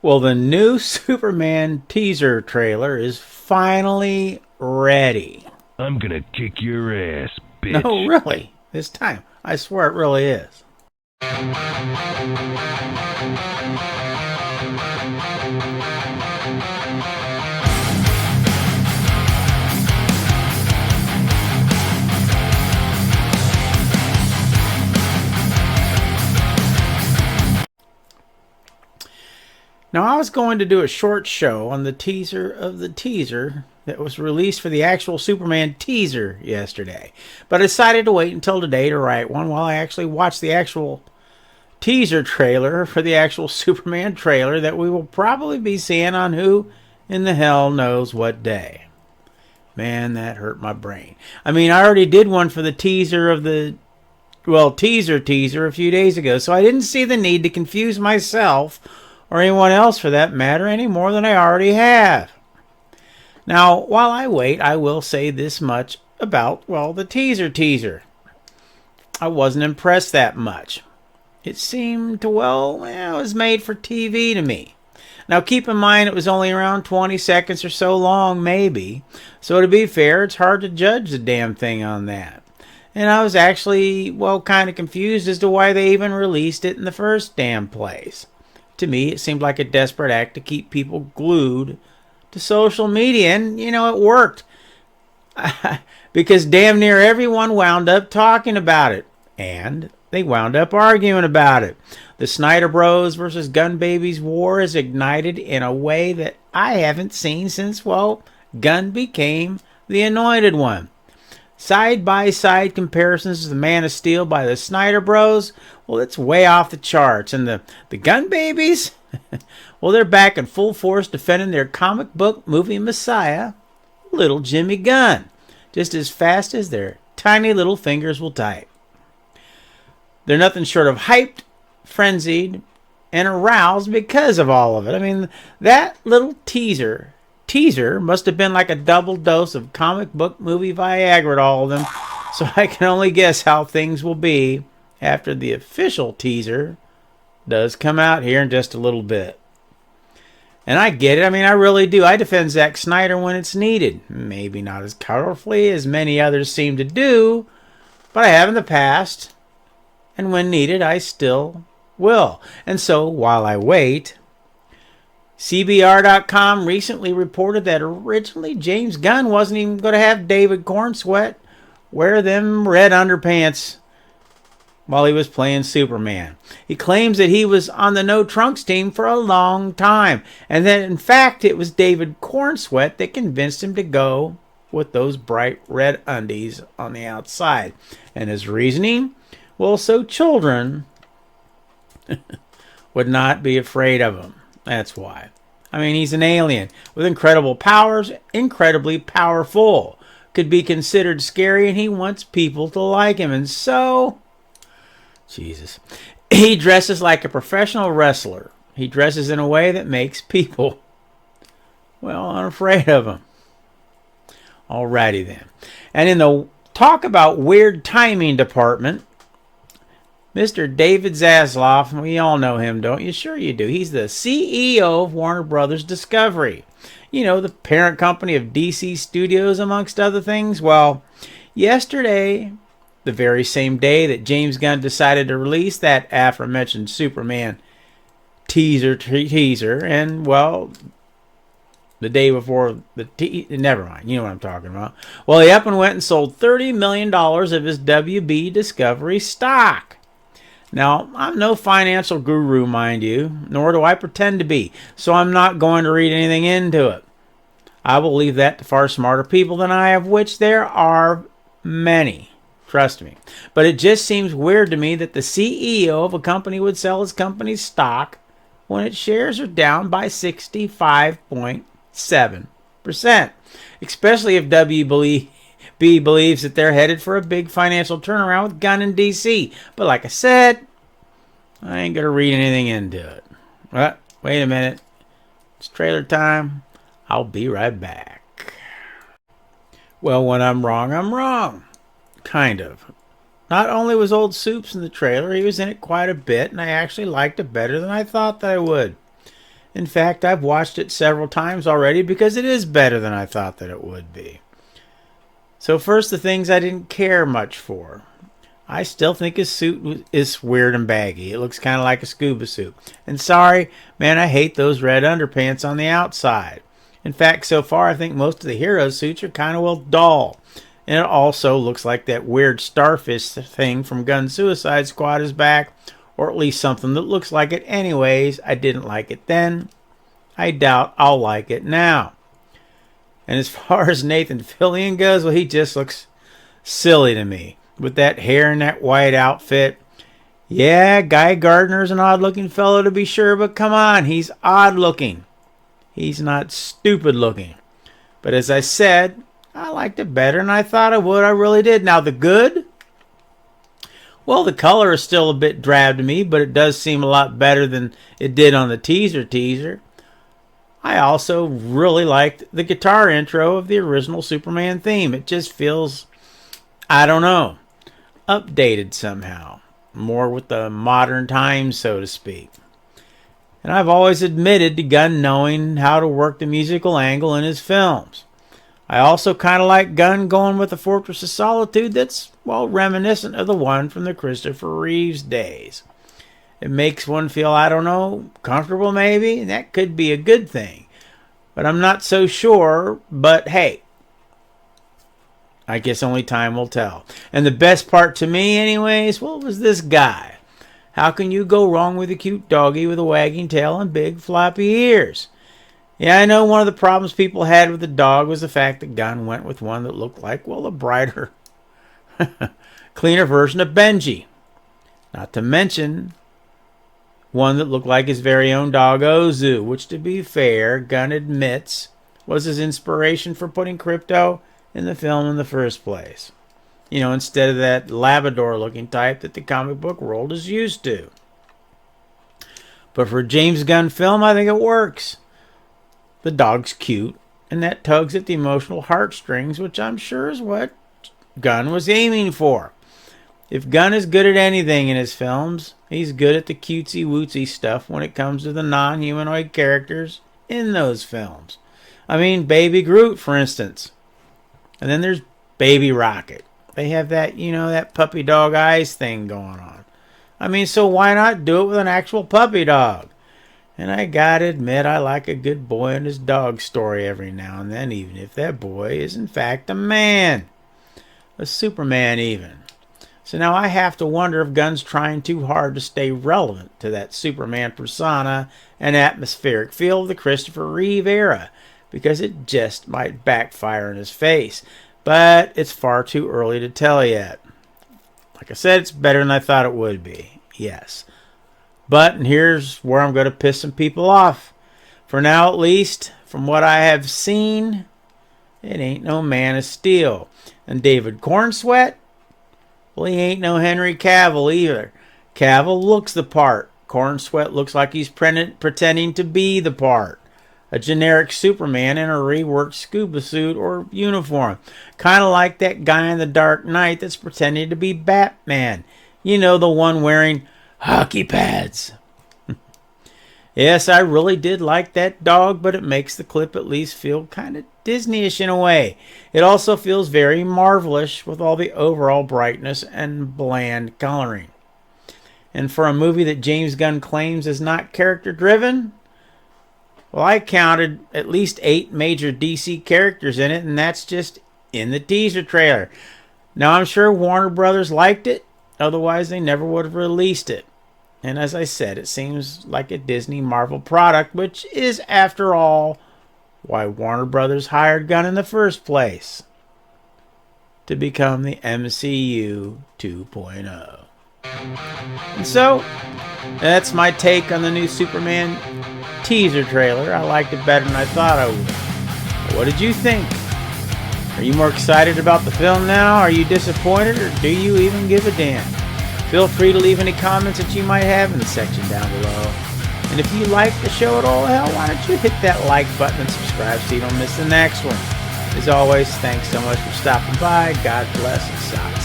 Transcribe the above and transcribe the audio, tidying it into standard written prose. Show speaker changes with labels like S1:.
S1: Well, the new Superman teaser trailer is finally ready.
S2: I'm gonna kick your ass,
S1: No,
S2: bitch.
S1: really, this time. I swear it really is. Now, I was going to do a short show on the teaser of the teaser that was released for the actual Superman teaser yesterday, but I decided to wait until today to write one while I actually watched the actual teaser trailer for the actual Superman trailer that we will probably be seeing on who in the hell knows what day. Man, that hurt my brain. I mean, I already did one for the teaser of the, well, teaser a few days ago, so I didn't see the need to confuse myself or anyone else for that matter any more than I already have. Now, while I wait, I will say this much about, well, the teaser. I wasn't impressed that much. It seemed to, well, it was made for TV to me. Now, keep in mind it was only around 20 seconds or so long, maybe. So to be fair, it's hard to judge the damn thing on that. And I was actually, well, kind of confused as to why they even released it in the first damn place. To me, it seemed like a desperate act to keep people glued to social media, and, it worked. Because damn near everyone wound up talking about it. And they wound up arguing about it. The Snyder Bros versus Gun Babies war is ignited in a way that I haven't seen since, well, Gunn became the Anointed One. Side-by-side comparisons to the Man of Steel by the Snyder Bros, well, it's way off the charts. And the Gun Babies, well, they're back in full force defending their comic book movie messiah, Little Jimmy Gunn, just as fast as their tiny little fingers will type. They're nothing short of hyped, frenzied, and aroused because of all of it. I mean, that little teaser must have been like a double dose of comic book movie Viagra to all of them. So I can only guess how things will be after the official teaser does come out here in just a little bit. And I get it. I mean, I really do. I defend Zack Snyder when it's needed. Maybe not as colorfully as many others seem to do, but I have in the past. And when needed, I still will. And so, while I wait, CBR.com recently reported that originally James Gunn wasn't even going to have David Cornsweet wear them red underpants while he was playing Superman. He claims that he was on the No Trunks team for a long time, and that in fact it was David Cornsweet that convinced him to go with those bright red undies on the outside. And his reasoning? Well, so children would not be afraid of him. That's why. I mean, he's an alien with incredible powers, incredibly powerful. Could be considered scary, and he wants people to like him. And so, Jesus, he dresses like a professional wrestler. He dresses in a way that makes people, well, unafraid of him. Alrighty then. And in the talk about weird timing department, Mr. David Zaslav, we all know him, don't you? Sure you do. He's the CEO of Warner Brothers Discovery. You know, the parent company of DC Studios, amongst other things. Well, yesterday, the very same day that James Gunn decided to release that aforementioned Superman teaser, and, well, the day before never mind, you know what I'm talking about. Well, he up and went and sold $30 million of his WB Discovery stock. Now, I'm no financial guru, mind you, nor do I pretend to be, so I'm not going to read anything into it. I will leave that to far smarter people than I, of which there are many. Trust me. But it just seems weird to me that the CEO of a company would sell his company's stock when its shares are down by 65.7%. Especially if WB believes that they're headed for a big financial turnaround with Gunn and DC. But like I said, I ain't going to read anything into it. But wait a minute. It's trailer time. I'll be right back. Well, when I'm wrong, I'm wrong. Kind of. Not only was Old Soups in the trailer, he was in it quite a bit, and I actually liked it better than I thought that I would. In fact, I've watched it several times already because it is better than I thought that it would be. So first, the things I didn't care much for. I still think his suit is weird and baggy. It looks kind of like a scuba suit. And sorry, man, I hate those red underpants on the outside. In fact, so far, I think most of the hero suits are kind of, well, dull. And it also looks like that weird starfish thing from Gunn Suicide Squad is back, or at least something that looks like it anyways. I didn't like it then. I doubt I'll like it now. And as far as Nathan Fillion goes, well, he just looks silly to me. With that hair and that white outfit. Yeah, Guy Gardner's an odd-looking fellow to be sure, but come on, he's odd-looking. He's not stupid-looking. But as I said, I liked it better than I thought I would. I really did. Now, the good? Well, the color is still a bit drab to me, but it does seem a lot better than it did on the teaser. I also really liked the guitar intro of the original Superman theme. It just feels, I don't know, updated somehow. More with the modern times, so to speak. And I've always admitted to Gunn knowing how to work the musical angle in his films. I also kind of like Gunn going with a Fortress of Solitude that's, well, reminiscent of the one from the Christopher Reeves days. It makes one feel, I don't know, comfortable maybe, and that could be a good thing. But I'm not so sure, but hey, I guess only time will tell. And the best part to me anyways, well, was this guy. How can you go wrong with a cute doggy with a wagging tail and big floppy ears? Yeah, I know one of the problems people had with the dog was the fact that Gunn went with one that looked like, well, a brighter, cleaner version of Benji. Not to mention one that looked like his very own dog Ozu, which, to be fair, Gunn admits was his inspiration for putting Krypto in the film in the first place. You know, instead of that Labrador-looking type that the comic book world is used to. But for a James Gunn film, I think it works. The dog's cute, and that tugs at the emotional heartstrings, which I'm sure is what Gunn was aiming for. If Gunn is good at anything in his films, he's good at the cutesy-wootsy stuff when it comes to the non-humanoid characters in those films. I mean, Baby Groot, for instance. And then there's Baby Rocket. They have that, you know, that puppy dog eyes thing going on. I mean, so why not do it with an actual puppy dog? And I gotta admit, I like a good boy and his dog story every now and then, even if that boy is in fact a man. A Superman even. So now I have to wonder if Gunn's trying too hard to stay relevant to that Superman persona and atmospheric feel of the Christopher Reeve era, because it just might backfire in his face. But it's far too early to tell yet. Like I said, it's better than I thought it would be. Yes. But, and here's where I'm going to piss some people off. For now, at least, from what I have seen, it ain't no Man of Steel. And David Cornsweet? Well, he ain't no Henry Cavill either. Cavill looks the part. Cornsweet looks like he's pretending to be the part. A generic Superman in a reworked scuba suit or uniform. Kind of like that guy in The Dark Knight that's pretending to be Batman. You know, the one wearing hockey pads. Yes, I really did like that dog, but it makes the clip at least feel kind of Disney-ish in a way. It also feels very Marvelish with all the overall brightness and bland coloring. And for a movie that James Gunn claims is not character-driven, well, I counted at least 8 major DC characters in it, and that's just in the teaser trailer. Now, I'm sure Warner Brothers liked it, otherwise they never would have released it. And as I said, it seems like a Disney Marvel product, which is, after all, why Warner Brothers hired Gunn in the first place. To become the MCU 2.0. And so, that's my take on the new Superman teaser trailer. I liked it better than I thought I would. What did you think? Are you more excited about the film now? Are you disappointed, or do you even give a damn? Feel free to leave any comments that you might have in the section down below. And if you like the show at all, hell, why don't you hit that like button and subscribe so you don't miss the next one. As always, thanks so much for stopping by. God bless and stop.